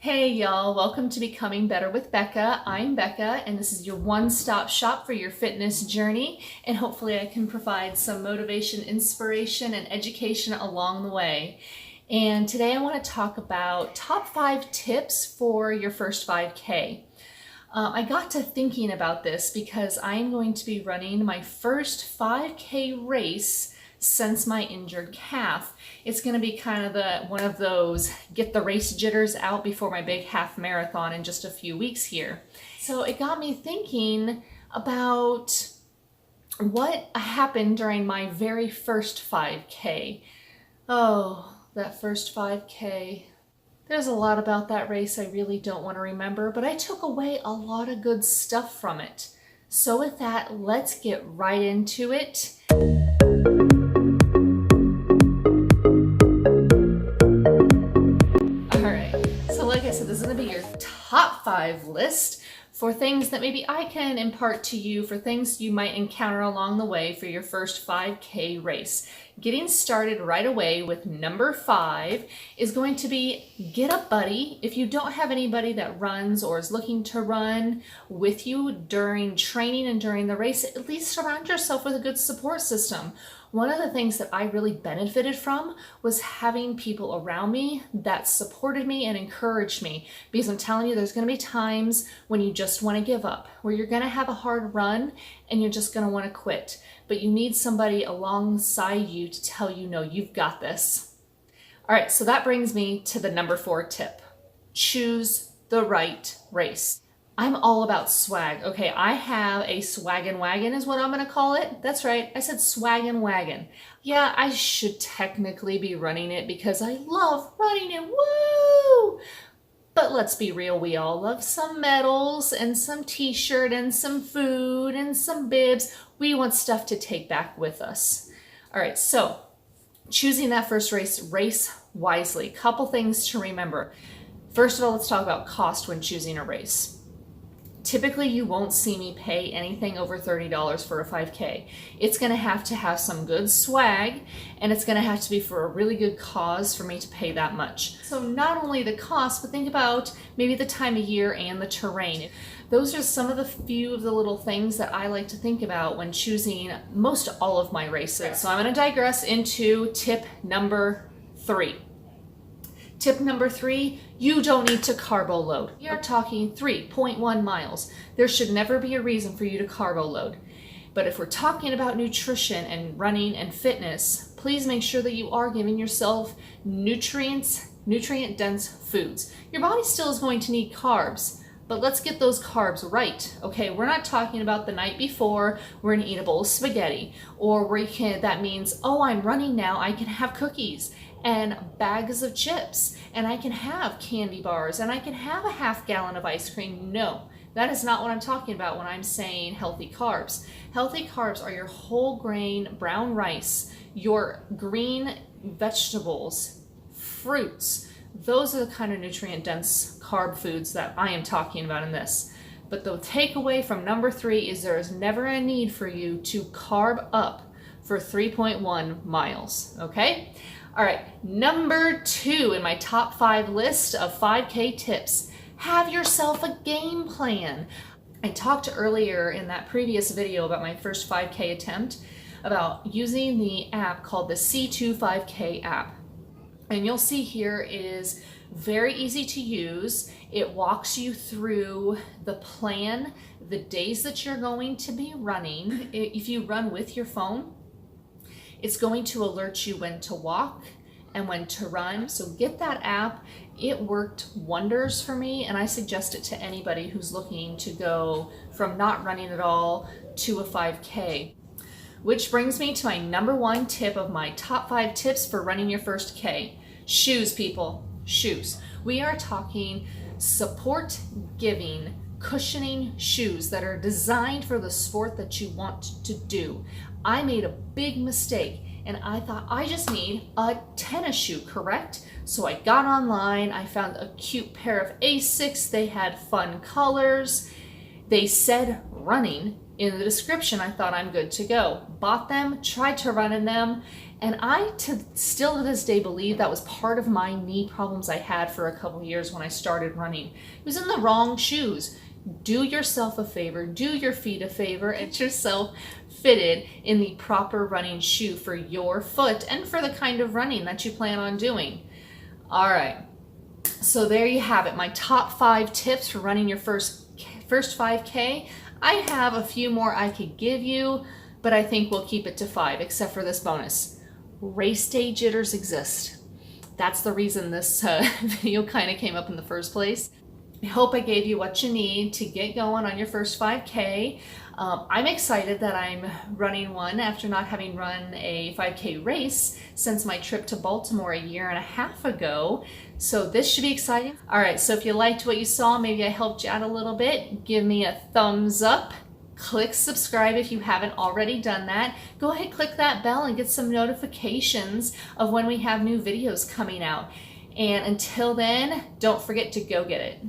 Hey y'all, welcome to Becoming Better with Becca. I'm Becca and this is your one-stop shop for your fitness journey, and hopefully I can provide some motivation, inspiration, and education along the way. And today I want to talk about top 5 tips for your first 5K. I got to thinking about this because I'm going to be running my first 5K race since my injured calf. It's going to be kind of one of those get the race jitters out before my big half marathon in just a few weeks here. So it got me thinking about what happened during my very first 5K. Oh, that first 5K. There's a lot about that race I really don't want to remember, but I took away a lot of good stuff from it. So with that, let's get right into it. So this is going to be your top 5 list for things that maybe I can impart to you, for things you might encounter along the way for your first 5K race. Getting started right away with number 5 is going to be get a buddy. If you don't have anybody that runs or is looking to run with you during training and during the race, at least surround yourself with a good support system. One of the things that I really benefited from was having people around me that supported me and encouraged me, because I'm telling you, there's going to be times when you just want to give up, where you're going to have a hard run and you're just going to want to quit, but you need somebody alongside you to tell you, no, you've got this. All right, so that brings me to the number 4 tip. Choose the right race. I'm all about swag. Okay, I have a swaggin' wagon is what I'm gonna call it. That's right, I said swaggin' wagon. Yeah, I should technically be running it because I love running it, woo! But let's be real, we all love some medals and some t-shirt and some food and some bibs. We want stuff to take back with us. All right, so choosing that first race wisely. Couple things to remember. First of all, let's talk about cost when choosing a race. Typically, you won't see me pay anything over $30 for a 5K. It's going to have some good swag, and it's going to have to be for a really good cause for me to pay that much. So not only the cost, but think about maybe the time of year and the terrain. Those are some of the few of the little things that I like to think about when choosing most all of my races. So I'm going to digress into tip number 3. Tip number 3, you don't need to carbo load. You're talking 3.1 miles. There should never be a reason for you to carbo load. But if we're talking about nutrition and running and fitness, please make sure that you are giving yourself nutrient-dense foods. Your body still is going to need carbs, but let's get those carbs right. Okay, we're not talking about the night before we're gonna eat a bowl of spaghetti, or that means, oh, I'm running now, I can have cookies and bags of chips, and I can have candy bars, and I can have a half gallon of ice cream. No, that is not what I'm talking about when I'm saying healthy carbs. Healthy carbs are your whole grain brown rice, your green vegetables, fruits. Those are the kind of nutrient-dense carb foods that I am talking about in this. But the takeaway from number 3 is there is never a need for you to carb up for 3.1 miles, okay? All right, number 2 in my top 5 list of 5K tips, have yourself a game plan. I talked earlier in that previous video about my first 5K attempt about using the app called the C25K app. And you'll see here it is very easy to use. It walks you through the plan, the days that you're going to be running. If you run with your phone, it's going to alert you when to walk and when to run. So get that app. It worked wonders for me, and I suggest it to anybody who's looking to go from not running at all to a 5K. Which brings me to my number 1 tip of my top 5 tips for running your first K. Shoes, people, shoes. We are talking support giving, cushioning shoes that are designed for the sport that you want to do. I made a big mistake and I thought I just need a tennis shoe, correct? So I got online, I found a cute pair of Asics. They had fun colors. They said running, in the description, I thought I'm good to go. Bought them, tried to run in them, and still to this day believe that was part of my knee problems I had for a couple years when I started running. It was in the wrong shoes. Do yourself a favor, do your feet a favor, and get yourself fitted in the proper running shoe for your foot and for the kind of running that you plan on doing. All right, so there you have it, my top 5 tips for running your first 5K. I have a few more I could give you, but I think we'll keep it to 5, except for this bonus. Race day jitters exist. That's the reason this video kind of came up in the first place. I hope I gave you what you need to get going on your first 5K. I'm excited that I'm running one after not having run a 5K race since my trip to Baltimore a year and a half ago. So this should be exciting. All right, so if you liked what you saw, maybe I helped you out a little bit, give me a thumbs up. Click subscribe if you haven't already done that. Go ahead, click that bell and get some notifications of when we have new videos coming out. And until then, don't forget to go get it.